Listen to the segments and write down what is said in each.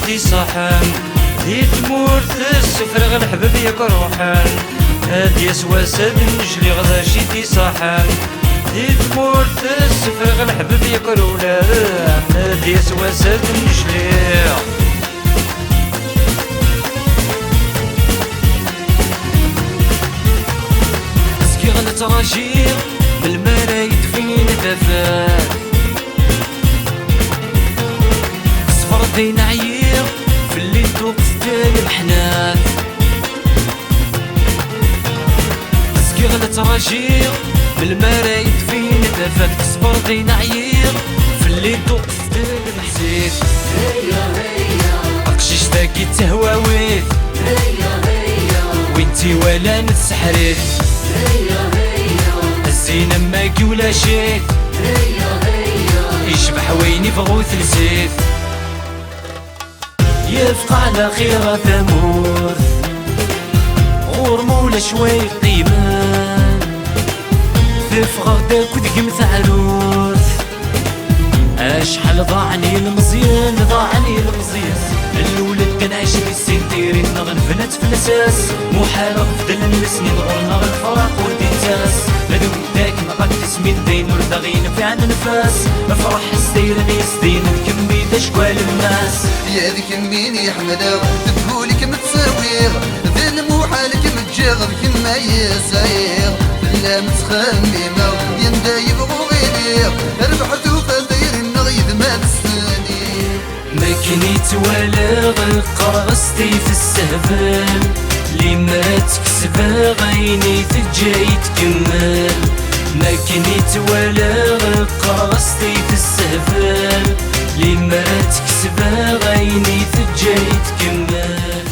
شيتي صحان دي تمورت السفرغ الحباب ياك روحان هادي سواسد نجلي غدا شيتي صحان دي تمورت السفرغ الحباب ياك رولان هادي سواسد نجلي اسكي غنتراجير بالمرايد فين تفات صفر دين عيير في الليل توقف تاني الحنات اسكي غنتراجير بالمرايد فين تفات صفر دين عيير في الليل توقف تاني الحسيت هيا هيا اقشيش داكي تهواويت هيا هيا وانتي ولا نتسحريت هيا هيا الزينة ماكي ولا شيت هيا هيا يشبح ويني بغوث لزيت يفقع على خيرة ثمور غور مولا شوي قيمان تفغر داك ودقمت عروس اشحال ضاعني المزيان ضاعني المزيان الولد كان عايش في السنتيرين غنفنات في الاساس محال غفدل السنين غورنا غالفراق والديتاس لدو داك نغاد تسمين دين وردغين في عن نفاس افرح ستيرني ستين كمي تشكوال الناس يا ذيك مين يحملها تقولي كم تساويغ ذي المحال كم تجاغ كما يسايغ لا متخممة يندا يبغو غيريغ ربحتو فدير النغيد ما تستني ما كنيت ولا غنقرصتي في السهبان لي ما تكسبها غيني تجاي تكمل ما كنيت ولا غنقرصتي في السهبان لي ما تكسبها غيني تجاي تكمل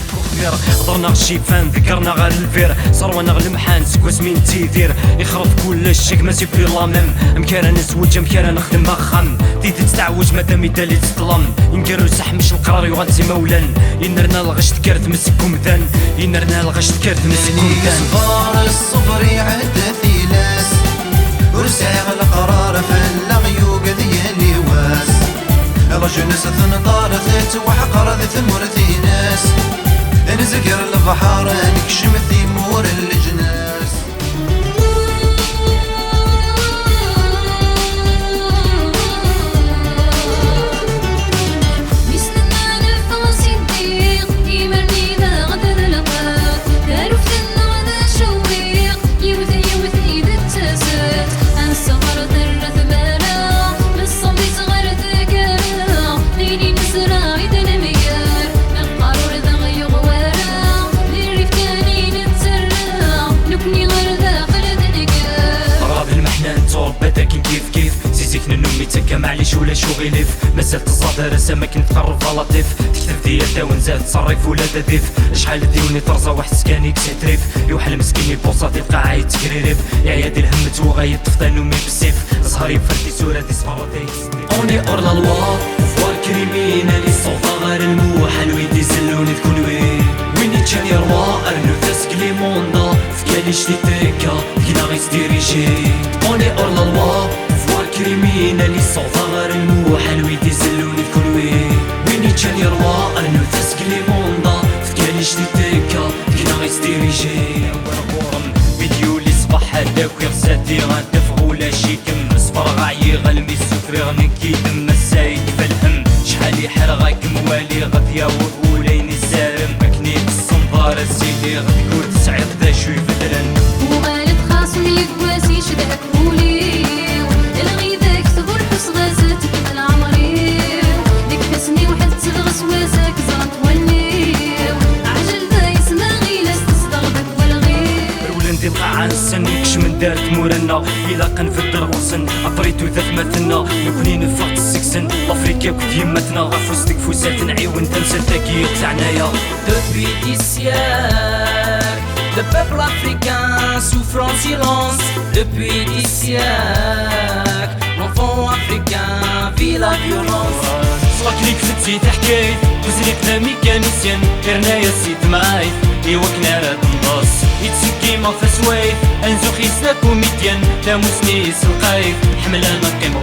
حضرنا غشيفان ذكرنا غير الفير صروانا غلمحان سكواس مين تيدير يخرف كل الشك ماشي في لامم مكان نزوج مكان نخدم مخم تيدي تتعوج مادام يدالي تظلم ينقرو سحمش القرار يغنسي مولان ينرنا الغش تكرت مسكم ذن ينرنا الغش تكرت مسكم ذن صغار الصبر يعد ثلاث ورسع القرار فلا غيوق ديالي واس رجل نسثن طارثت وحقر ذي ثمرتي ناس نزقر البحر نكشم ثمور الجناس معليش ولا شو غيلف مازال تصادر رسا ما كنت تقرب لطيف تكتب ديالتا ونزاد تصرف ولا تذيف شحال ديوني طرزه واحد سكاني كسيتريف يوحل مسكين البوصه تلقى عايد تكريريف يا عيادي الهمت وغايد تفضل ومي بالسيف زهري فردي صوره دي سباراتيكس اوني اور لا لوا فوار كريمينالي صوفا غير الموحل ويدي سلوني تكون وين تشاني روا ارنو تسكلي موندا فكاليش دي تيكا كينا غيس ديريجي اوني اور لا لوا كريمينالي صوت غير الموحل ويدي زلوني الكل وين يتشان يروا انو تسكلي موندا فكاليش دي تيكا كينا غيس ديريجي ورم فيديو لي صباح هداك ويغساتي غندفغ ولا شي كم صفر غايي غلمي السفري غنكي دم السايد فالهم شحال يحرغ كموالي غثيا وقولين السارم مكنيت الصنظار السيدي غتكور تسعيط دا شوي بدرن وغالب خاصو يقواسي شداك مولي نسنيكش من دارت مورانا إلا قنفدر غصن أطريتو ذات ماتنا نكوني نفاق السكسن لافريكا كنت يمتنا غفوستك فوسات نعيون تمثل تاكي يقتعنايا Depuis des siècles, le peuple africain souffre en silence. Depuis des siècles, l'enfant africain vit la violence. صغاك ليك فتيت حكايت وزنيقنا ميكانيسيان كرنايا سيد معايت إيوا كنا راه تنضاس يتسكي ما فاسوايت انزو خيسنا كوميديان تاموسني سلقايت حملانا قيم